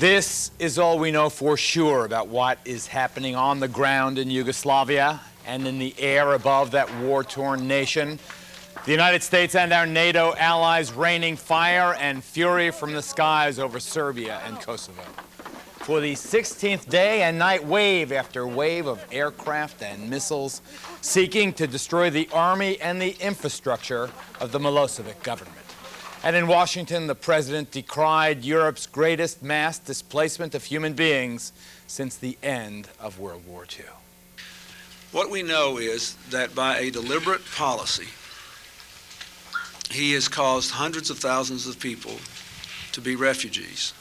This is all we know for sure about what is happening on the ground in Yugoslavia and in the air above that war-torn nation. The United States and our NATO allies raining fire and fury from the skies over Serbia and Kosovo. For the 16th day and night, wave after wave of aircraft and missiles seeking to destroy the army and the infrastructure of the Milosevic government. And in Washington, the president decried Europe's greatest mass displacement of human beings since the end of World War II. What we know is that by a deliberate policy, he has caused hundreds of thousands of people to be refugees.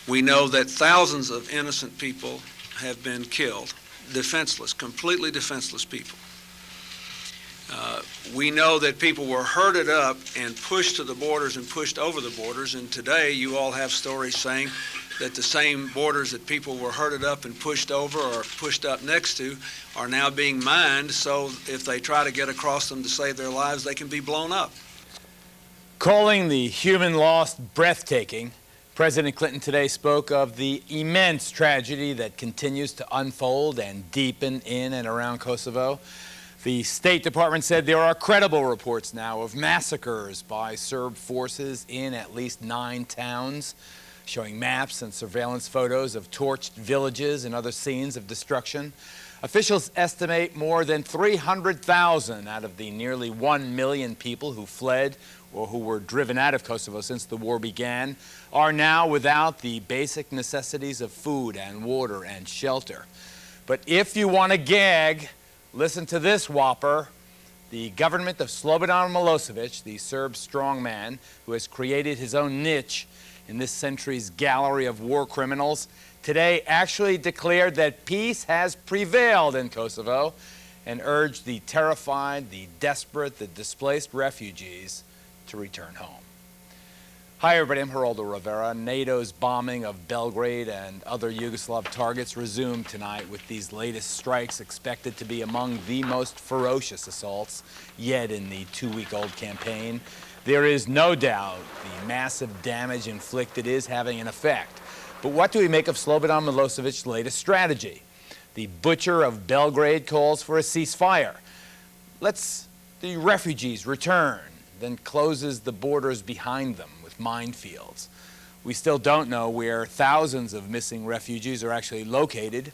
We know that thousands of innocent people have been killed, defenseless, completely defenseless people. We know that people were herded up and pushed to the borders and pushed over the borders, and today you all have stories saying that the same borders that people were herded up and pushed over or pushed up next to are now being mined, so if they try to get across them to save their lives, they can be blown up. Calling the human loss breathtaking, President Clinton today spoke of the immense tragedy that continues to unfold and deepen in and around Kosovo. The State Department said there are credible reports now of massacres by Serb forces in at least 9 towns, showing maps and surveillance photos of torched villages and other scenes of destruction. Officials estimate more than 300,000 out of the nearly 1 million people who fled or who were driven out of Kosovo since the war began are now without the basic necessities of food and water and shelter. But if you want to gag, listen to this whopper. The government of Slobodan Milosevic, the Serb strongman who has created his own niche in this century's gallery of war criminals, today actually declared that peace has prevailed in Kosovo and urged the terrified, the desperate, the displaced refugees to return home. Hi everybody, I'm Gerlado Rivera. NATO's bombing of Belgrade and other Yugoslav targets resumed tonight, with these latest strikes expected to be among the most ferocious assaults yet in the 2-week-old campaign. There is no doubt the massive damage inflicted is having an effect. But what do we make of Slobodan Milosevic's latest strategy? The butcher of Belgrade calls for a ceasefire. Let's the refugees return, then closes the borders behind them with minefields. We still don't know where thousands of missing refugees are actually located.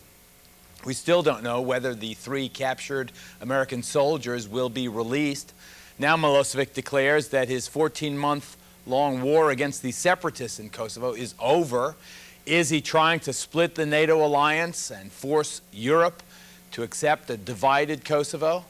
We still don't know whether the 3 captured American soldiers will be released. Now Milosevic declares that his 14-month-long war against the separatists in Kosovo is over. Is he trying to split the NATO alliance and force Europe to accept a divided Kosovo?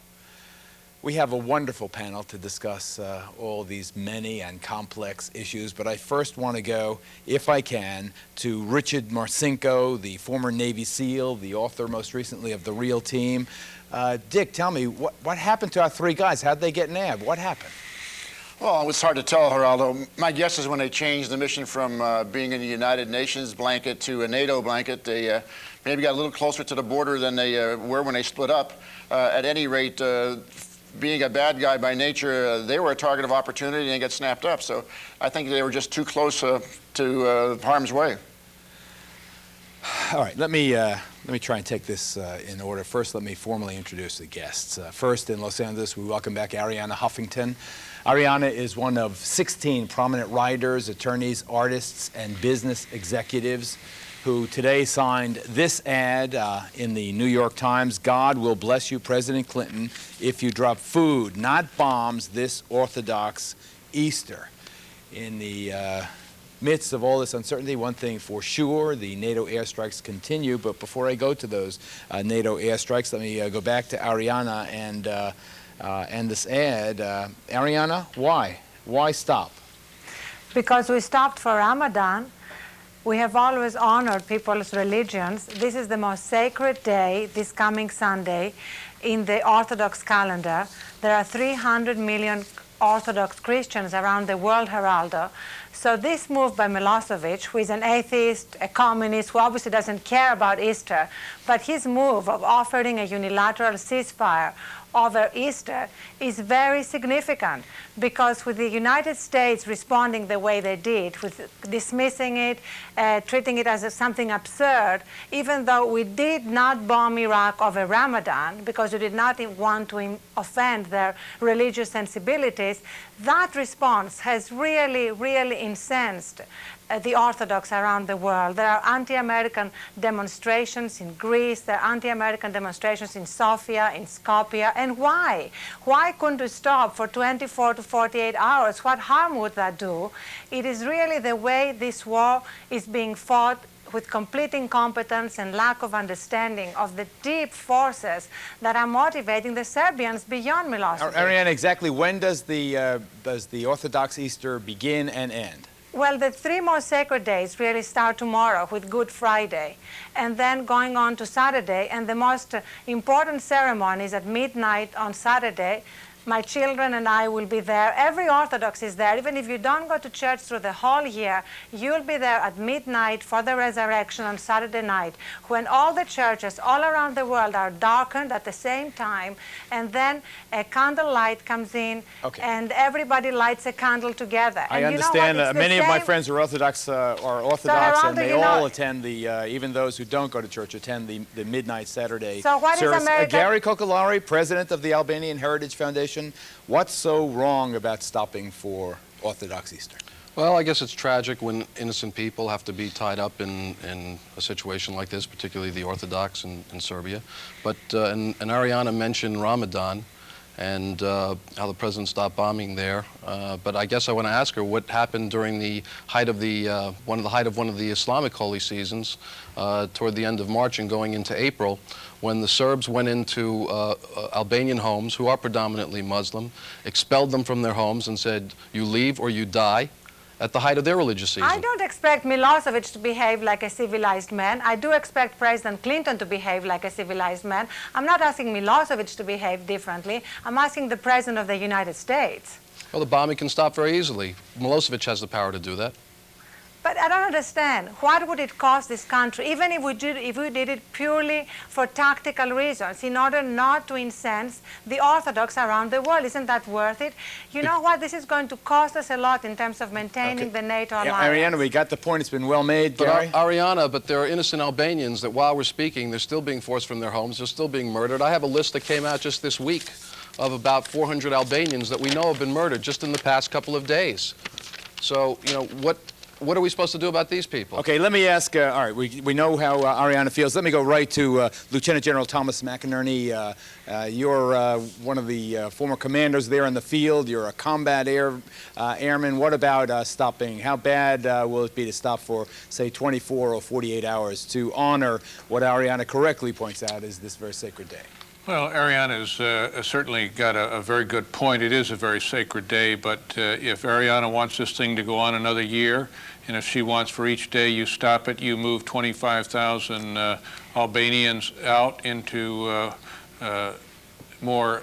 We have a wonderful panel to discuss all these many and complex issues, but I first want to go, if I can, to Richard Marcinko, the former Navy SEAL, the author most recently of The Real Team. Dick, tell me, what happened to our 3 guys? How'd they get nabbed? What happened? Well, it's hard to tell, Geraldo. My guess is when they changed the mission from being in the United Nations blanket to a NATO blanket, they maybe got a little closer to the border than they were when they split up. At any rate, being a bad guy by nature, they were a target of opportunity and they got snapped up. So I think they were just too close to harm's way. All right, let me try and take this in order. First, let me formally introduce the guests. First, in Los Angeles, we welcome back Arianna Huffington. Arianna is one of 16 prominent writers, attorneys, artists, and business executives who today signed this ad in the New York Times: "God will bless you, President Clinton, if you drop food, not bombs, this Orthodox Easter." In the midst of all this uncertainty, one thing for sure, the NATO airstrikes continue. But before I go to those NATO airstrikes, let me go back to Arianna and this ad. Arianna, why? Why stop? Because we stopped for Ramadan. We have always honored people's religions. This is the most sacred day, this coming Sunday, in the Orthodox calendar. There are 300 million Orthodox Christians around the world, Geraldo. So this move by Milosevic, who is an atheist, a communist, who obviously doesn't care about Easter, but his move of offering a unilateral ceasefire over Easter is very significant, because with the United States responding the way they did, with dismissing it, treating it as something absurd, even though we did not bomb Iraq over Ramadan because we did not want to offend their religious sensibilities, that response has really, really incensed the Orthodox around the world. There are anti-American demonstrations in Greece, there are anti-American demonstrations in Sofia, in Skopje, and why? Why couldn't we stop for 24 to 48 hours? What harm would that do? It is really the way this war is being fought, with complete incompetence and lack of understanding of the deep forces that are motivating the Serbians beyond Milosevic. Ariana, exactly when does the Orthodox Easter begin and end? Well, the three most sacred days really start tomorrow with Good Friday, and then going on to Saturday, and the most important ceremony is at midnight on Saturday. My children and I will be there. Every Orthodox is there. Even if you don't go to church through the whole year, you'll be there at midnight for the resurrection on Saturday night, when all the churches all around the world are darkened at the same time, and then a candlelight comes in, and everybody lights a candle together. I and understand. You know Many of my friends are Orthodox, and they all attend the, even those who don't go to church, attend the midnight Saturday So what service. is America? Gary Kokalari, president of the Albanian Heritage Foundation. What's so wrong about stopping for Orthodox Easter? Well, I guess it's tragic when innocent people have to be tied up in a situation like this, particularly the Orthodox in Serbia. But, and Ariana mentioned Ramadan and how the president stopped bombing there. But I guess I want to ask her what happened during the height of one of the Islamic holy seasons, toward the end of March and going into April, when the Serbs went into Albanian homes, who are predominantly Muslim, expelled them from their homes and said, "You leave or you die," at the height of their religious season. I don't expect Milosevic to behave like a civilized man. I do expect President Clinton to behave like a civilized man. I'm not asking Milosevic to behave differently. I'm asking the President of the United States. Well, the bombing can stop very easily. Milosevic has the power to do that. But I don't understand. What would it cost this country, even if we did it purely for tactical reasons, in order not to incense the Orthodox around the world? Isn't that worth it? You know what? This is going to cost us a lot in terms of maintaining the NATO alliance. Ariana, we got the point. It's been well made, Gary. Ariana, but there are innocent Albanians that while we're speaking, they're still being forced from their homes. They're still being murdered. I have a list that came out just this week of about 400 Albanians that we know have been murdered just in the past couple of days. So, you know, what are we supposed to do about these people? Okay, let me ask, all right, we know how Ariana feels. Let me go right to Lieutenant General Thomas McInerney. You're one of the former commanders there in the field. You're a combat airman. What about stopping? How bad will it be to stop for, say, 24 or 48 hours to honor what Ariana correctly points out is this very sacred day? Well, Ariana's certainly got a very good point. It is a very sacred day, but if Ariana wants this thing to go on another year, and if she wants for each day you stop it, you move 25,000 Albanians out into more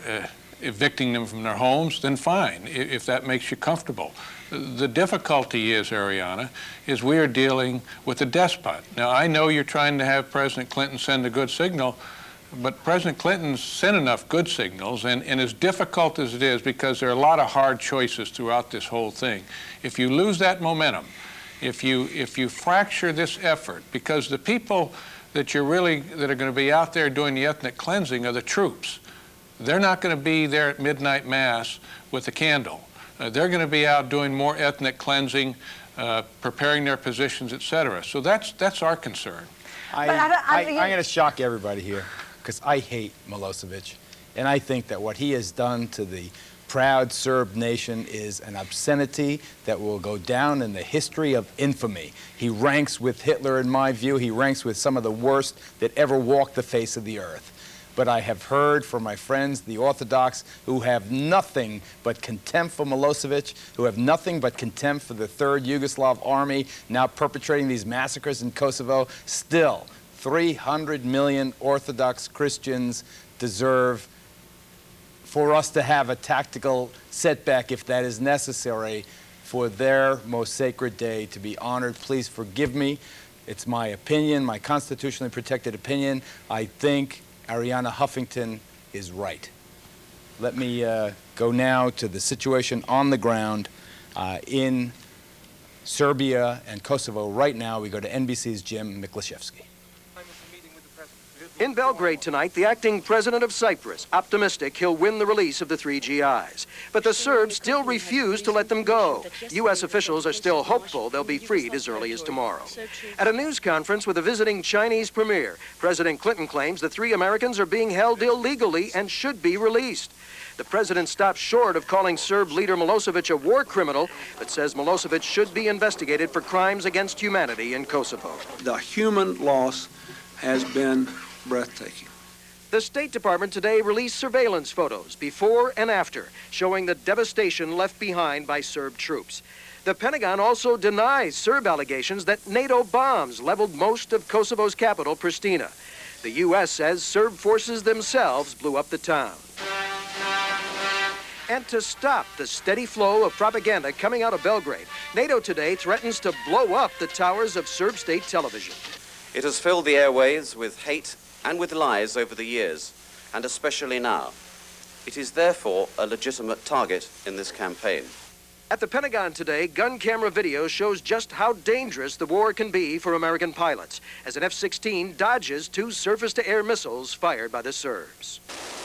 evicting them from their homes, then fine, if that makes you comfortable. The difficulty is, Ariana, is we are dealing with a despot. Now, I know you're trying to have President Clinton send a good signal, but President Clinton's sent enough good signals, and as difficult as it is, because there are a lot of hard choices throughout this whole thing, if you lose that momentum, if you fracture this effort, because the people that are going to be out there doing the ethnic cleansing are the troops. They're not going to be there at midnight mass with a candle. They're going to be out doing more ethnic cleansing, preparing their positions, etc. So that's our concern. I'm going to shock everybody here, because I hate Milosevic, and I think that what he has done to the proud Serb nation is an obscenity that will go down in the history of infamy. He ranks with Hitler, in my view. He ranks with some of the worst that ever walked the face of the earth. But I have heard from my friends, the Orthodox, who have nothing but contempt for Milosevic, who have nothing but contempt for the Third Yugoslav Army, now perpetrating these massacres in Kosovo. Still, 300 million Orthodox Christians deserve for us to have a tactical setback, if that is necessary, for their most sacred day to be honored. Please forgive me. It's my opinion, my constitutionally protected opinion. I think Ariana Huffington is right. Let me go now to the situation on the ground in Serbia and Kosovo. Right now, we go to NBC's Jim Miklaszewski. In Belgrade tonight, the acting president of Cyprus, optimistic he'll win the release of the 3 GIs. But the Serbs still refuse to let them go. U.S. officials are still hopeful they'll be freed as early as tomorrow. At a news conference with a visiting Chinese premier, President Clinton claims the 3 Americans are being held illegally and should be released. The president stops short of calling Serb leader Milosevic a war criminal, but says Milosevic should be investigated for crimes against humanity in Kosovo. The human loss has been breathtaking. The State Department today released surveillance photos before and after, showing the devastation left behind by Serb troops. The Pentagon also denies Serb allegations that NATO bombs leveled most of Kosovo's capital, Pristina. The U.S. says Serb forces themselves blew up the town. And to stop the steady flow of propaganda coming out of Belgrade, NATO today threatens to blow up the towers of Serb state television. It has filled the airwaves with hate and with lies over the years, and especially now. It is therefore a legitimate target in this campaign. At the Pentagon today, gun camera video shows just how dangerous the war can be for American pilots, as an F-16 dodges 2 surface-to-air missiles fired by the Serbs.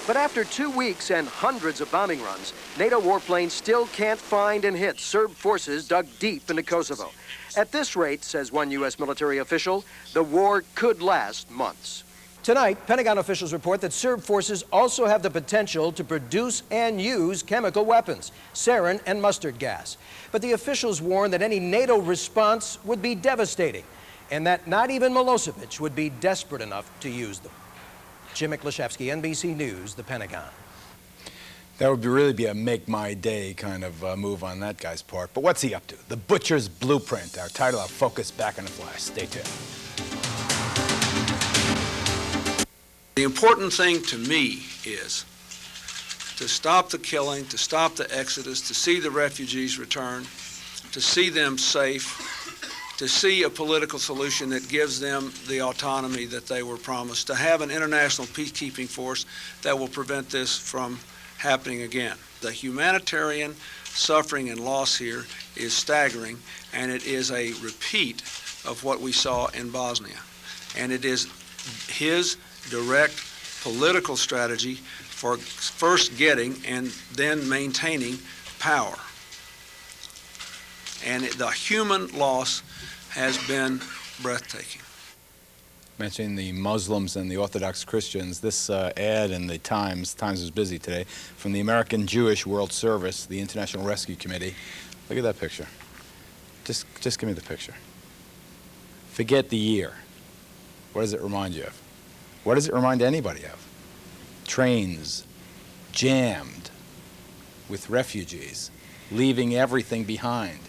But after 2 weeks and hundreds of bombing runs, NATO warplanes still can't find and hit Serb forces dug deep into Kosovo. At this rate, says one U.S. military official, the war could last months. Tonight, Pentagon officials report that Serb forces also have the potential to produce and use chemical weapons, sarin and mustard gas. But the officials warn that any NATO response would be devastating, and that not even Milosevic would be desperate enough to use them. Jim Miklaszewski, NBC News, the Pentagon. That would really be a make-my-day kind of move on that guy's part. But what's he up to? The Butcher's Blueprint, our title, our focus, back in a flash. Stay tuned. The important thing to me is to stop the killing, to stop the exodus, to see the refugees return, to see them safe, to see a political solution that gives them the autonomy that they were promised, to have an international peacekeeping force that will prevent this from happening again. The humanitarian suffering and loss here is staggering, and it is a repeat of what we saw in Bosnia. And it is his direct political strategy for first getting and then maintaining power. And the human loss has been breathtaking. Mentioning the Muslims and the Orthodox Christians, this ad in the Times was busy today, from the American Jewish World Service, the International Rescue Committee. Look at that picture. Just give me the picture. Forget the year. What does it remind you of? What does it remind anybody of? Trains jammed with refugees, leaving everything behind,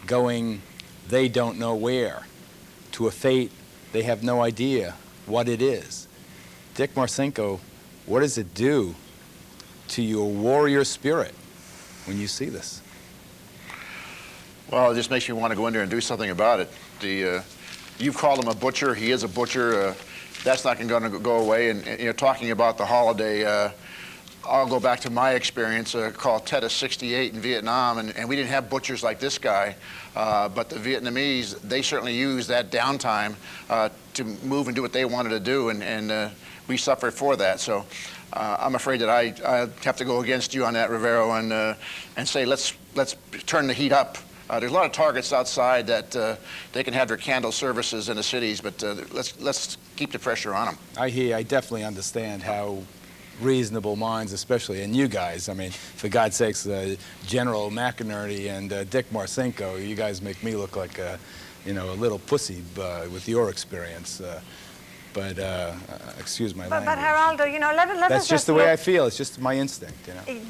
going they don't know where, to a fate they have no idea what it is. Dick Marcinko, what does it do to your warrior spirit when you see this? Well, it just makes me want to go in there and do something about it. You've called him a butcher. He is a butcher. That's not going to go away. And you know, talking about the holiday, I'll go back to my experience called Tet of 68 in Vietnam, and we didn't have butchers like this guy, but the Vietnamese, they certainly used that downtime to move and do what they wanted to do, and we suffered for that. So I'm afraid that I have to go against you on that, Rivera, and say let's turn the heat up. There's a lot of targets outside that they can have their candle services in the cities, but let's keep the pressure on them. I definitely understand how reasonable minds, especially, and you guys, I mean, for God's sakes, General McInerney and Dick Marcinko, you guys make me look like a little pussy with your experience. But excuse my language. But Geraldo, that's just the way I feel. It's just my instinct,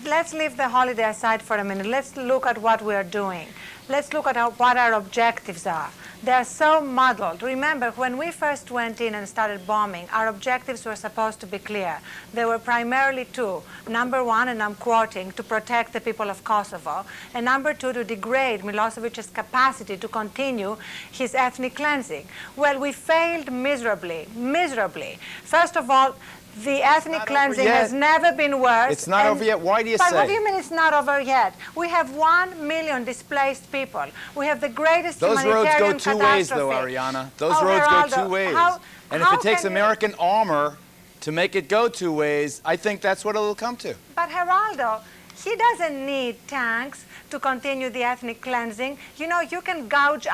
Let's leave the holiday aside for a minute. Let's look at what we are doing. Let's look at what our objectives are. They are so muddled. Remember, when we first went in and started bombing, our objectives were supposed to be clear. They were primarily 2. Number 1, and I'm quoting, to protect the people of Kosovo, and number 2, to degrade Milosevic's capacity to continue his ethnic cleansing. Well, we failed miserably. First of all, The ethnic not cleansing over yet. has never been worse. It's not over yet. Why do you But say? what do you mean it's not over yet? We have 1 million displaced people. We have the greatest Those roads humanitarian go two ways, though, catastrophe. Ariana. Those Oh, roads Geraldo, go two ways. And if how it takes can you- American armor to make it go two ways, I think that's what it'll come to. But Geraldo, he doesn't need tanks to continue the ethnic cleansing. You know, you can gouge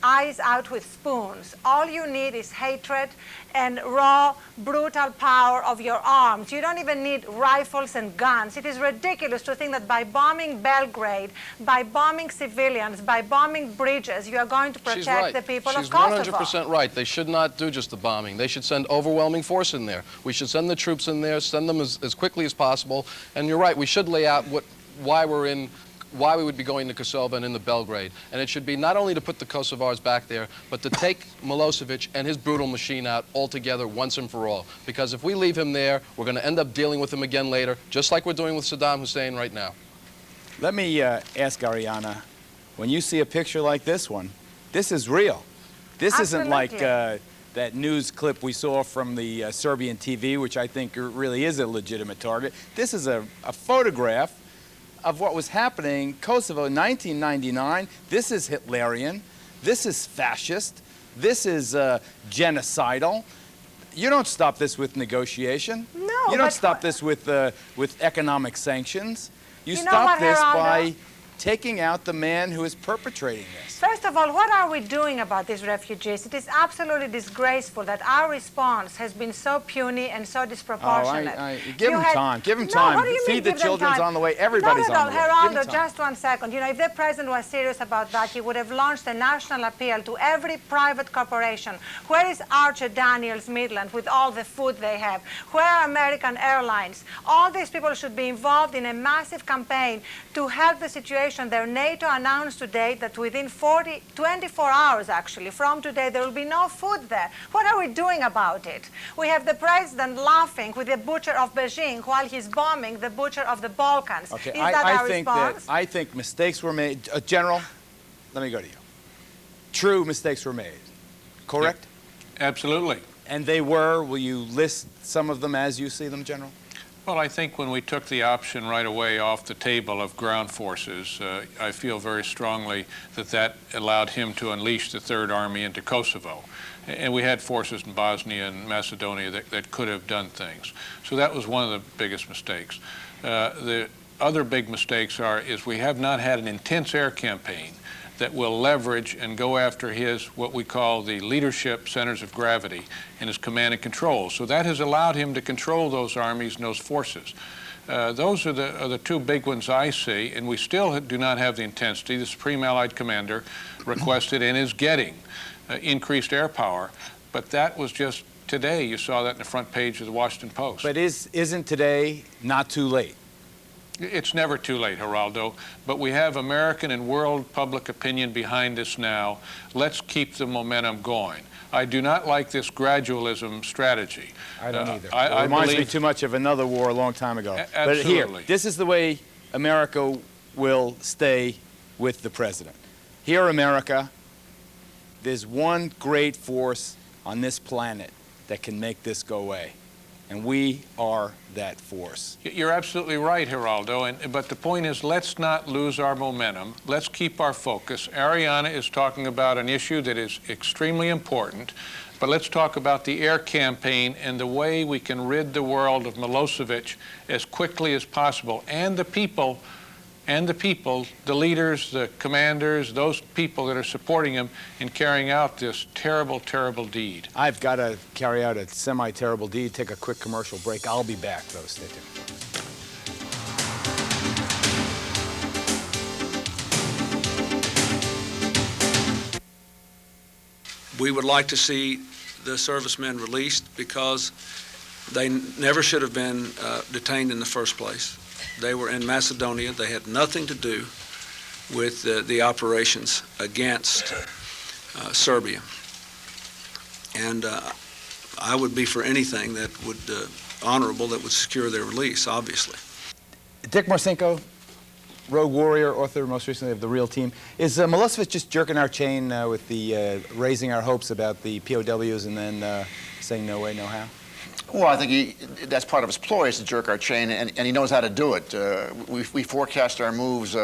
eyes out with spoons. All you need is hatred and raw, brutal power of your arms. You don't even need rifles and guns. It is ridiculous to think that by bombing Belgrade, by bombing civilians, by bombing bridges, you are going to She's protect right. the people She's of Kosovo. 100% right. They should not do just the bombing. They should send overwhelming force in there. We should send the troops in there, send them as quickly as possible. And you're right, we should lay out why we would be going to Kosovo and into Belgrade. And it should be not only to put the Kosovars back there, but to take Milosevic and his brutal machine out altogether once and for all. Because if we leave him there, we're going to end up dealing with him again later, just like we're doing with Saddam Hussein right now. Let me ask Ariana, when you see a picture like this one, this is real. This isn't like that news clip we saw from the Serbian TV, which I think really is a legitimate target. This is a photograph of what was happening in Kosovo in 1999. This is Hitlerian. This is fascist. This is genocidal. You don't stop this with negotiation. No, you don't but stop this with economic sanctions. You know stop what, this Geraldo? by taking out the man who is perpetrating this. First of all, what are we doing about these refugees? It is absolutely disgraceful that our response has been so puny and so disproportionate. Give them time. Give them time. What do you mean, Feed the give them children's time? on the way. Everybody's Not at all. on the way. Give them Geraldo, time. just 1 second. You know, if the president was serious about that, he would have launched a national appeal to every private corporation. Where is Archer Daniels Midland with all the food they have? Where are American Airlines? All these people should be involved in a massive campaign to help the situation there. NATO announced today that within 24 hours, actually, from today, there will be no food there. What are we doing about it? We have the president laughing with the butcher of Beijing while he's bombing the butcher of the Balkans. Okay, Is that our response? I think mistakes were made. General, let me go to you. True mistakes were made, correct? Yeah, absolutely. And they were. Will you list some of them as you see them, General? Well, I think when we took the option right away off the table of ground forces, I feel very strongly that that allowed him to unleash the Third Army into Kosovo. And we had forces in Bosnia and Macedonia that could have done things. So that was one of the biggest mistakes. The other big mistakes is we have not had an intense air campaign that will leverage and go after his, what we call the leadership centers of gravity in his command and control. So that has allowed him to control those armies and those forces. Those are the two big ones I see, and we still do not have the intensity. The Supreme Allied Commander requested and is getting increased air power, but that was just today. You saw that in the front page of the Washington Post. But isn't today not too late? It's never too late, Geraldo, but we have American and world public opinion behind us now. Let's keep the momentum going. I do not like this gradualism strategy. I don't either. I it reminds me believe- too much of another war a long time ago. But Absolutely. here, this is the way America will stay with the president. Here, America, there's one great force on this planet that can make this go away. And we are that force. You're absolutely right, Geraldo, but the point is, let's not lose our momentum. Let's keep our focus. Ariana is talking about an issue that is extremely important, but let's talk about the air campaign and the way we can rid the world of Milosevic as quickly as possible, and the people, the leaders, the commanders, those people that are supporting him in carrying out this terrible, terrible deed. I've got to carry out a semi-terrible deed. Take a quick commercial break. I'll be back, though. Stay tuned. We would like to see the servicemen released because they never should have been detained in the first place. They were in Macedonia. They had nothing to do with the operations against Serbia. And I would be for anything that would, honorable, that would secure their release, obviously. Dick Marcinko, Rogue Warrior, author most recently of The Real Team. Is Milosevic just jerking our chain with the raising our hopes about the POWs and then saying no way, no how? Well, I think that's part of his ploy, is to jerk our chain, and he knows how to do it. We forecast our moves.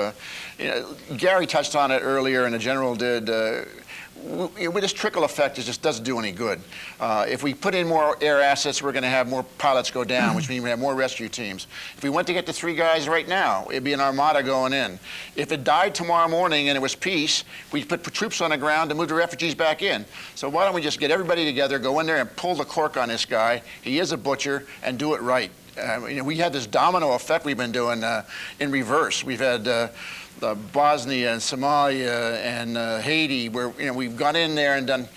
Gary touched on it earlier, and the general did. With this trickle effect, it just doesn't do any good. If we put in more air assets, we're going to have more pilots go down, which means we have more rescue teams. If we went to get the 3 guys right now, it'd be an armada going in. If it died tomorrow morning and it was peace, we'd put troops on the ground to move the refugees back in. So why don't we just get everybody together, go in there and pull the cork on this guy? He is a butcher, and do it right. We had this domino effect we've been doing in reverse. We've had Bosnia and Somalia and Haiti, where we've gone in there and done,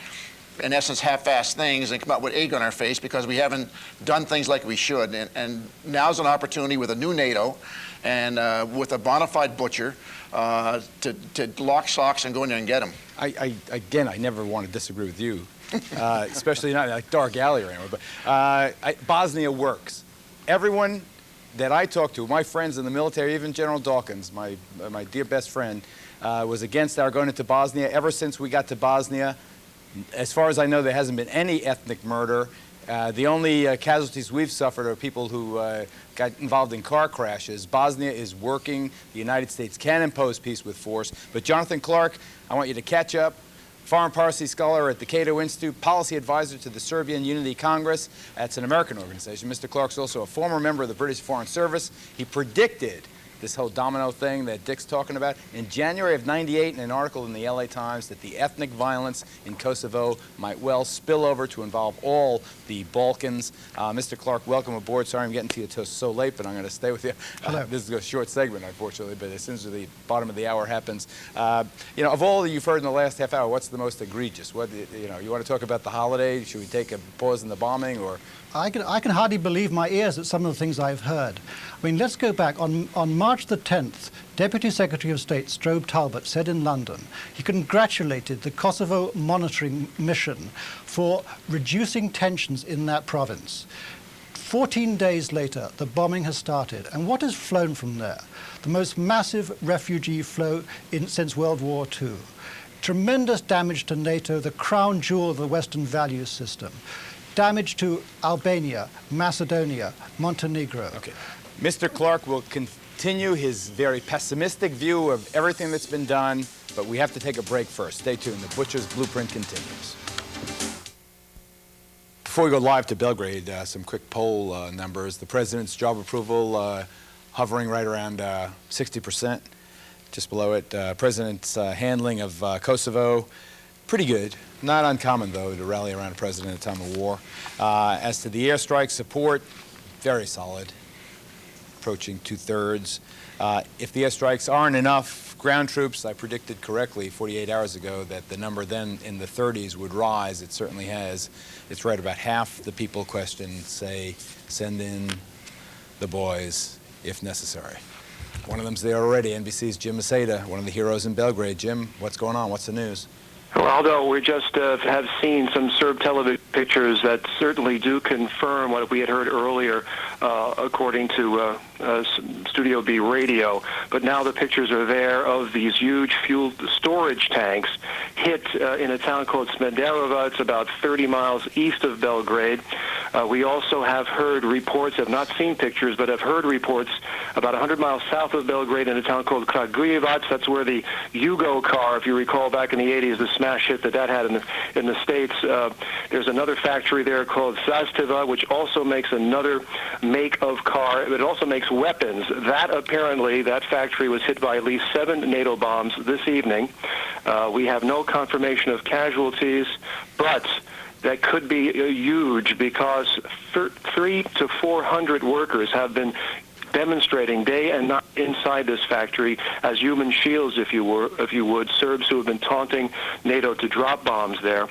in essence, half-assed things and come out with egg on our face because we haven't done things like we should. And now's an opportunity with a new NATO and with a bona fide butcher to lock socks and go in there and get them. Again, I never want to disagree with you, especially not like Dark Alley or anywhere, but Bosnia works. Everyone that I talked to, my friends in the military, even General Dawkins, my dear best friend, was against our going into Bosnia. Ever since we got to Bosnia, as far as I know, there hasn't been any ethnic murder. The only casualties we've suffered are people who got involved in car crashes. Bosnia is working. The United States can impose peace with force. But Jonathan Clark, I want you to catch up. Foreign policy scholar at the Cato Institute, policy advisor to the Serbian Unity Congress. That's an American organization. Mr. Clark's also a former member of the British Foreign Service. He predicted this whole domino thing that Dick's talking about in January of '98 in an article in the LA Times that the ethnic violence in Kosovo might well spill over to involve all the Balkans. Mr. Clark, welcome aboard. Sorry I'm getting to you so late, but I'm going to stay with you. This is a short segment, unfortunately, but as soon as the bottom of the hour happens, of all that you've heard in the last half hour, what's the most egregious? What, you want to talk about the holiday? Should we take a pause in the bombing, or? I can hardly believe my ears at some of the things I've heard. I mean, let's go back. On March the 10th, Deputy Secretary of State Strobe Talbot said in London he congratulated the Kosovo monitoring mission for reducing tensions in that province. 14 days later, the bombing has started. And what has flown from there? The most massive refugee flow since World War II. Tremendous damage to NATO, the crown jewel of the Western value system. Damage to Albania, Macedonia, Montenegro. Okay. Mr. Clark will continue his very pessimistic view of everything that's been done, but we have to take a break first. Stay tuned. The Butcher's Blueprint continues. Before we go live to Belgrade, some quick poll numbers. The president's job approval hovering right around 60%, just below it. President's handling of Kosovo, pretty good. Not uncommon, though, to rally around a president at a time of war. As to the airstrike support, very solid, approaching 2/3. If the airstrikes aren't enough ground troops, I predicted correctly 48 hours ago that the number then in the 30s would rise. It certainly has. It's right about half the people questioned say send in the boys if necessary. One of them's there already, NBC's Jim Maceda, one of the heroes in Belgrade. Jim, what's going on? What's the news? Gerlado, we just have seen some Serb television pictures that certainly do confirm what we had heard earlier, according to Studio B radio. But now the pictures are there of these huge fuel storage tanks hit in a town called Smederevo. It's about 30 miles east of Belgrade. We also have heard reports, have not seen pictures, but have heard reports about 100 miles south of Belgrade in a town called Kragujevac. That's where the Yugo car, if you recall back in the 80s, the smash hit that had in the States. There's another factory there called Zastiva, which also makes another make of car. It also makes weapons. That factory was hit by at least 7 NATO bombs this evening. We have no confirmation of casualties, but that could be huge because 300 to 400 workers have been demonstrating day and night inside this factory as human shields, if you would, Serbs who have been taunting NATO to drop bombs there,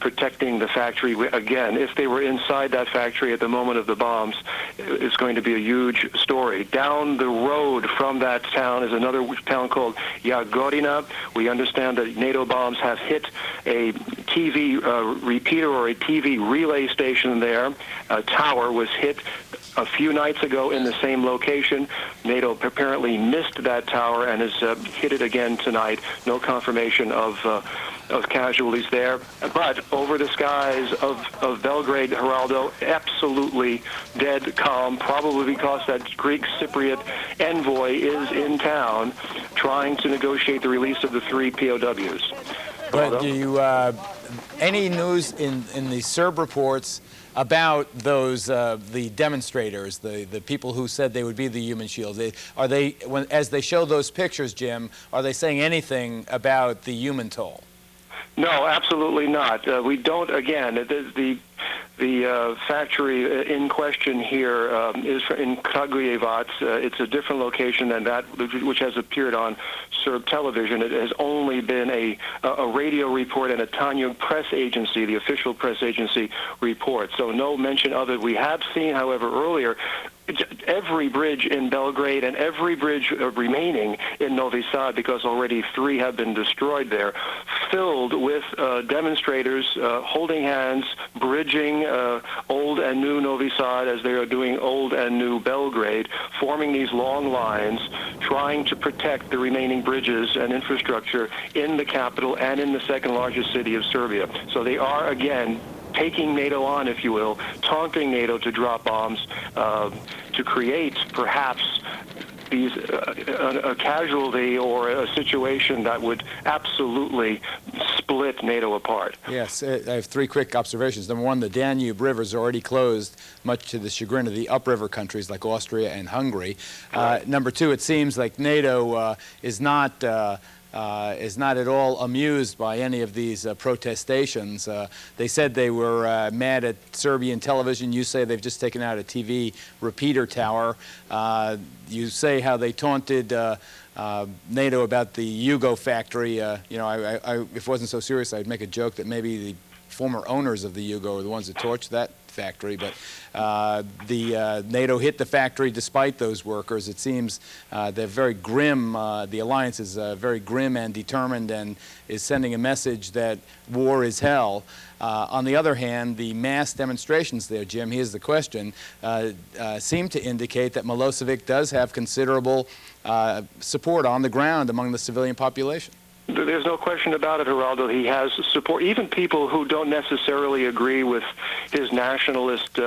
protecting the factory. Again, if they were inside that factory at the moment of the bombs, it's going to be a huge story. Down the road from that town is another town called Jagodina. We understand that NATO bombs have hit a TV repeater or a TV relay station there. A tower was hit a few nights ago in the same location. NATO apparently missed that tower and has hit it again tonight. No confirmation of casualties there. But over the skies of Belgrade, Geraldo, absolutely dead calm, probably because that Greek Cypriot envoy is in town trying to negotiate the release of the 3 POWs. But do you, any news in the Serb reports about those, the demonstrators, the people who said they would be the human shields? As they show those pictures, Jim, are they saying anything about the human toll? No, absolutely not. We don't, again, the factory in question here is in Kragujevac. It's a different location than that which has appeared on Serb television. It has only been a radio report and a Tanjug press agency, the official press agency report. So no mention of it. We have seen, however, earlier, every bridge in Belgrade and every bridge remaining in Novi Sad, because already 3 have been destroyed there, filled with demonstrators holding hands, bridging old and new Novi Sad as they are doing old and new Belgrade, forming these long lines, trying to protect the remaining bridges and infrastructure in the capital and in the second largest city of Serbia. So they are, again, taking NATO on, if you will, taunting NATO to drop bombs, to create perhaps a casualty or a situation that would absolutely split NATO apart. Yes, I have 3 quick observations. Number 1, the Danube River is already closed, much to the chagrin of the upriver countries like Austria and Hungary. Right. Number 2, it seems like NATO is not at all amused by any of these protestations. They said they were mad at Serbian television. You say they've just taken out a TV repeater tower. You say how they taunted NATO about the Yugo factory. You know, if it wasn't so serious, I'd make a joke that maybe the former owners of the Yugo are the ones that torched that factory, but NATO hit the factory despite those workers. It seems they're very grim. The alliance is very grim and determined and is sending a message that war is hell. On the other hand, the mass demonstrations there, Jim, here's the question, seem to indicate that Milosevic does have considerable support on the ground among the civilian population. There's no question about it, Geraldo. He has support. Even people who don't necessarily agree with his nationalist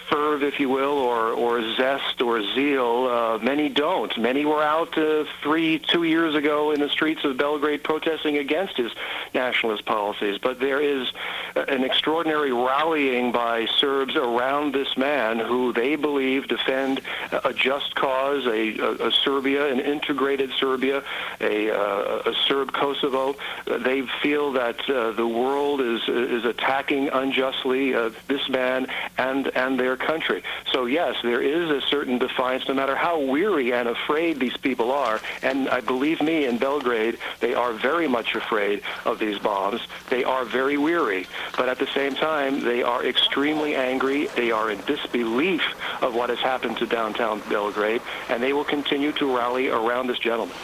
fervor, if you will, or zest or zeal. Many don't. Many were out 2 years ago in the streets of Belgrade protesting against his nationalist policies. But there is an extraordinary rallying by Serbs around this man who they believe defend a just cause, a Serbia, an integrated Serbia, a Serb Kosovo. They feel that the world is attacking unjustly this man and their country. So yes, there is a certain defiance, no matter how weary and afraid these people are. And believe me, in Belgrade, they are very much afraid of these bombs. They are very weary. But at the same time, they are extremely angry. They are in disbelief of what has happened to downtown Belgrade, and they will continue to rally around this gentleman.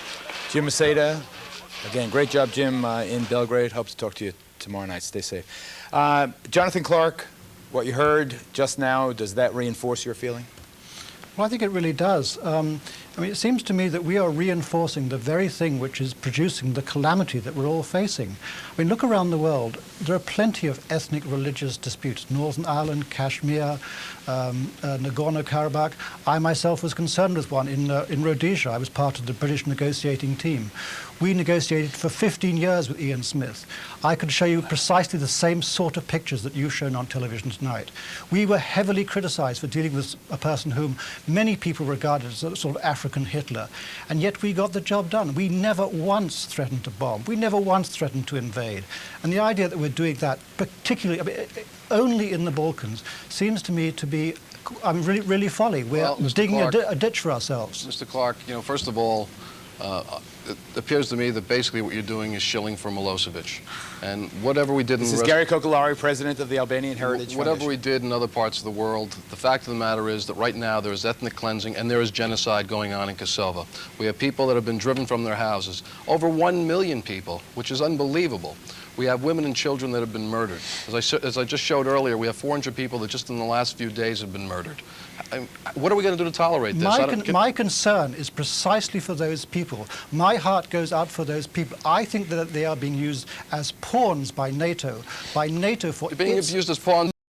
Jim Maceda, again, great job, Jim, in Belgrade. Hope to talk to you tomorrow night. Stay safe. Jonathan Clark, what you heard just now, does that reinforce your feeling? Well, I think it really does. I mean, it seems to me that we are reinforcing the very thing which is producing the calamity that we're all facing. I mean, look around the world. There are plenty of ethnic religious disputes. Northern Ireland, Kashmir, Nagorno-Karabakh. I myself was concerned with one in Rhodesia. I was part of the British negotiating team. We negotiated for 15 years with Ian Smith. I could show you precisely the same sort of pictures that you've shown on television tonight. We were heavily criticized for dealing with a person whom many people regarded as a sort of African Hitler, and yet we got the job done. We never once threatened to bomb. We never once threatened to invade. And the idea that we're doing that, particularly, I mean, only in the Balkans, seems to me to be really folly. We're digging a ditch for ourselves. Mr. Clark, you know, first of all, it appears to me that basically what you're doing is shilling for Milosevic. And whatever we did This is Gary Kokalari, president of the Albanian Heritage Whatever Foundation. we did in other parts of the world, the fact of the matter is that right now there is ethnic cleansing and there is genocide going on in Kosova. We have people that have been driven from their houses. Over 1 million people, which is unbelievable. We have women and children that have been murdered. As I just showed earlier, we have 400 people that just in the last few days have been murdered. What are we going to do to tolerate this? My concern is precisely for those people. My heart goes out for those people. I think that they are being used as pawns by NATO. For being used as pawns